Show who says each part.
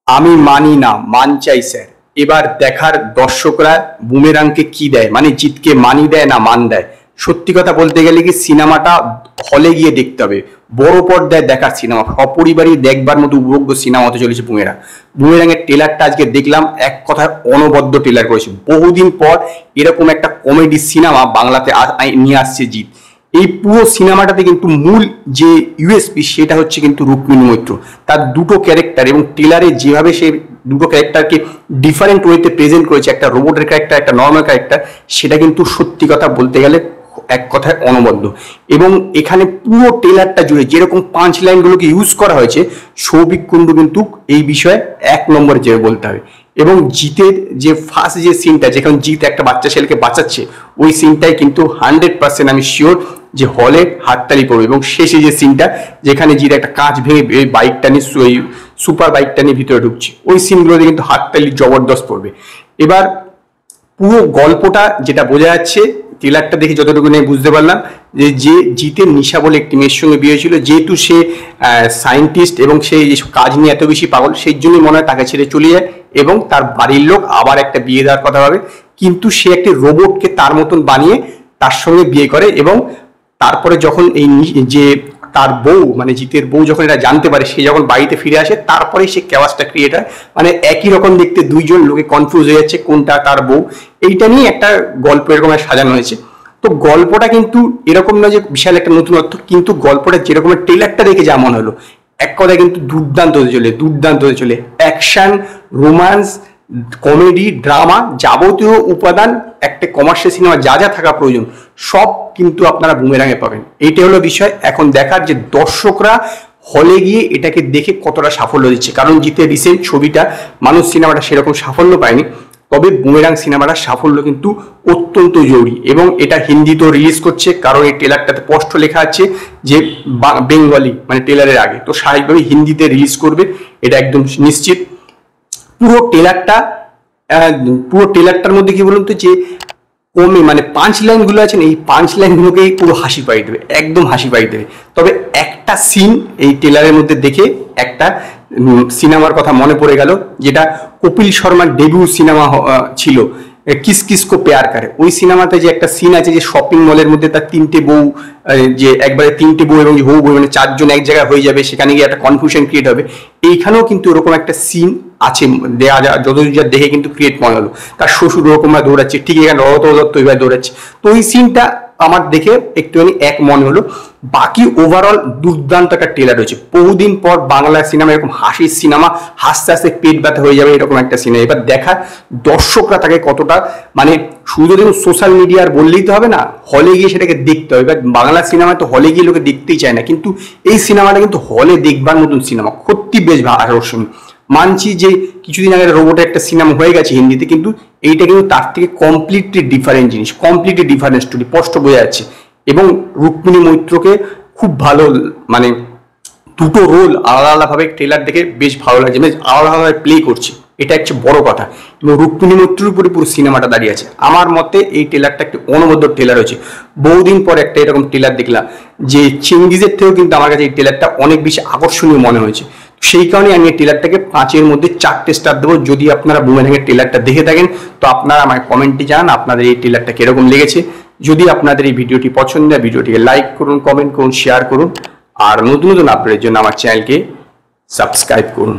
Speaker 1: আমি মানি না, মান চাই স্যার। এবার দেখার দর্শকরা বুমেরাংকে কি দেয়, মানে জিতকে মানি দেয় না মান দেয়। সত্যি কথা বলতে গেলে কি সিনেমাটা হলে গিয়ে দেখতে হবে, বড় পর্দায় দেখার সিনেমা, সপরিবারই দেখবার মতো উপভোগ্য সিনেমা হতে চলেছে বুমেরাং। বুমেরাংয়ের ট্রেলারটা আজকে দেখলাম, এক কথায় অনবদ্য ট্রেলার করেছে। বহুদিন পর এরকম একটা কমেডি সিনেমা বাংলাতে নিয়ে আসছে জিৎ। এই পুরো সিনেমাটাতে কিন্তু মূল যে ইউএসপি সেটা হচ্ছে কিন্তু রুক্মিণী মৈত্র, তার দুটো ক্যারেক্টার, এবং ট্রেলারে যেভাবে সে দুটো ক্যারেক্টারকে ডিফারেন্ট ওয়েতে প্রেজেন্ট করেছে, একটা রোবটের ক্যারেক্টার একটা নর্মাল ক্যারেক্টার, সেটা কিন্তু সত্যি কথা বলতে গেলে এক কথায় অনবদ্য। এবং এখানে পুরো ট্রেলারটা জুড়ে যেরকম পাঁচ লাইনগুলোকে ইউজ করা হয়েছে, সৌভিক কুণ্ডু কিন্তু এই বিষয়ে এক নম্বরে যে বলতে হবে। এবং জিতের যে ফার্স্ট যে সিনটা, যেখানে জিত একটা বাচ্চা ছেলেকে বাঁচাচ্ছে, ওই সিনটাই কিন্তু 100% আমি শিওর যে হলে হাততালি পড়বে। এবং শেষে যে সিনটা, যেখানে জিত একটা কাঁচ ভেঙে বাইকটা নিয়ে, ওই সুপার বাইকটা নিয়ে ভিতরে ঢুকছে, ওই সিনগুলোতে কিন্তু হাততালি জবরদস্ত পড়বে। এবার পুরো গল্পটা যেটা বোঝা যাচ্ছে, ট্রেলারটা দেখে যতটুকু নিয়ে বুঝতে পারলাম যে জিতের নিশা বলে একটি মেয়ের সঙ্গে বিয়ে হয়েছিল, যেহেতু সে সায়েন্টিস্ট এবং সে কাজ নিয়ে এত বেশি পাগল, সেই জন্যই মনে হয় তাকে ছেড়ে চলে যায়, এবং তার বাড়ির লোক আবার একটা বিয়ে দেওয়ার কথা ভাবে। কিন্তু সে একটি রোবটকে তার মতন বানিয়ে তার সঙ্গে বিয়ে করে। এবং তারপরে যখন এই যে তার বউ, মানে জিতের বউ যখন এটা জানতে পারে, সে যখন বাড়িতে ফিরে আসে, তারপরেই সে ক্যাওয়াসটা ক্রিয়েট হয়। মানে একই রকম দেখতে দুইজন লোকে কনফিউজ হয়ে যাচ্ছে কোনটা তার বউ। এইটা নিয়ে একটা গল্প এরকম সাজানো হয়েছে। তো গল্পটা কিন্তু এরকম নয় যে বিশাল একটা নতুনত্ব, কিন্তু গল্পটা যেরকম ট্রেলারটা দেখে যা মনে হলো, এক কথায় কিন্তু দুর্দান্ত হতে চলে, দুর্দান্ত হতে চলে। অ্যাকশন, রোমান্স, কমেডি, ড্রামা, যাবতীয় উপাদান একটা কমার্শিয়াল সিনেমা যা যা থাকা প্রয়োজন, সব কিন্তু আপনারা বুমেরাঙে পাবেন। এইটা হলো বিষয়। এখন দেখার যে দর্শকরা হলে গিয়ে এটাকে দেখে কতটা সাফল্য দিচ্ছে, কারণ জিতের রিসেন্ট ছবিটা মানুষ সিনেমাটা সেরকম সাফল্য পায়নি। তবে বুমেরাং সিনেমাটার সাফল্য কিন্তু অত্যন্ত জরুরি। এবং এটা হিন্দিতেও রিলিজ করছে, কারণ এই ট্রেলারটাতে স্পষ্ট লেখা আছে যে বেঙ্গলি, মানে ট্রেলারের আগে, তো স্বাভাবিকভাবে হিন্দিতে রিলিজ করবে, এটা একদম নিশ্চিত। পুরো ট্রেলারটার মধ্যে কি বলুন তো, যে কমে মানে পাঁচ লাইনগুলো আছেন, এই পাঁচ লাইনগুলোকেই পুরো হাসি পাই দেবে, একদম হাসি পাই দেবে। তবে একটা সিন এই ট্রেলারের মধ্যে দেখে একটা সিনেমার কথা মনে পড়ে গেল, যেটা কপিল শর্মার ডেবিউ সিনেমা ছিল, কিস কিস কো প্যার করে। ওই সিনেমাতে যে একটা সিন আছে, যে শপিং মলের মধ্যে তার তিনটে বউ, যে একবারে তিনটে বউ এবং হবু বউ, মানে চারজন এক জায়গায় হয়ে যাবে, সেখানে গিয়ে একটা কনফিউশন ক্রিয়েট হবে। এইখানেও কিন্তু ওরকম একটা সিন আছে, দেয়া যা যতদূর যা দেখে কিন্তু ক্রিয়েট মনে হলো। তার শ্বশুর ওরকমভাবে দৌড়াচ্ছে, ঠিক এখানে রত দত্ত ওইভাবে দৌড়াচ্ছে। তো ওই সিনটা আমার দেখে একটুখানি এক মনে হলো। বাকি ওভারঅল দুর্দান্ত একটা ট্রেলার হয়েছে। বহুদিন পর বাংলা সিনেমা এরকম হাসির সিনেমা, হাসতে হাসতে পেট ব্যথা হয়ে যাবে এরকম একটা সিনেমা। এবার দেখা দর্শকরা তাকে কতটা, মানে শুধু দেখুন সোশ্যাল মিডিয়ার বললেই তো হবে না, হলে গিয়ে সেটাকে দেখতে হবে। এবার বাংলা সিনেমায় তো হলে গিয়ে লোকে দেখতেই চায় না, কিন্তু এই সিনেমাটা কিন্তু হলে দেখবার মতন সিনেমা, সত্যি বেশ আকর্ষণীয়। মানছি যে কিছুদিন আগে রোবটের একটা সিনেমা হয়ে গেছে হিন্দিতে, কিন্তু এইটা কিন্তু তার থেকে কমপ্লিটলি ডিফারেন্ট জিনিস, কমপ্লিটলি ডিফারেন্ট স্টোরি, স্পষ্ট বোঝা যাচ্ছে। এবং রুক্মিণী মৈত্রকে খুব ভালো, মানে দুটো রোল আলাদা আলাদাভাবে ট্রেলার দেখে বেশ ভালো লাগছে, বেশ আলাদাভাবে প্লে করছে, এটা হচ্ছে বড় কথা। এবং রুক্মিণী মৈত্রের উপরে পুরো সিনেমাটা দাঁড়িয়ে আছে। আমার মতে এই ট্রেলারটা একটি অনবদ্য ট্রেলার হয়েছে। বহুদিন পর একটা এরকম ট্রেলার দেখলাম, যে চেঙ্গিজের থেকেও কিন্তু আমার কাছে এই ট্রেলারটা অনেক বেশি আকর্ষণীয় মনে হয়েছে। সেই কারণে আমি এই ট্রেলারটাকে 5-এর মধ্যে 4টে স্টার দেবো। যদি আপনারা বুমেরাংয়ের ট্রেলারটা দেখে থাকেন, তো আপনারা আমায় কমেন্টে জানান আপনাদের এই ট্রেলারটা কিরকম লেগেছে। যদি আপনাদের এই ভিডিওটি পছন্দ হয়, ভিডিওটিকে লাইক করুন, কমেন্ট করুন, শেয়ার করুন, আর নতুন নতুন আপডেটের জন্য আমার চ্যানেলকে সাবস্ক্রাইব করুন।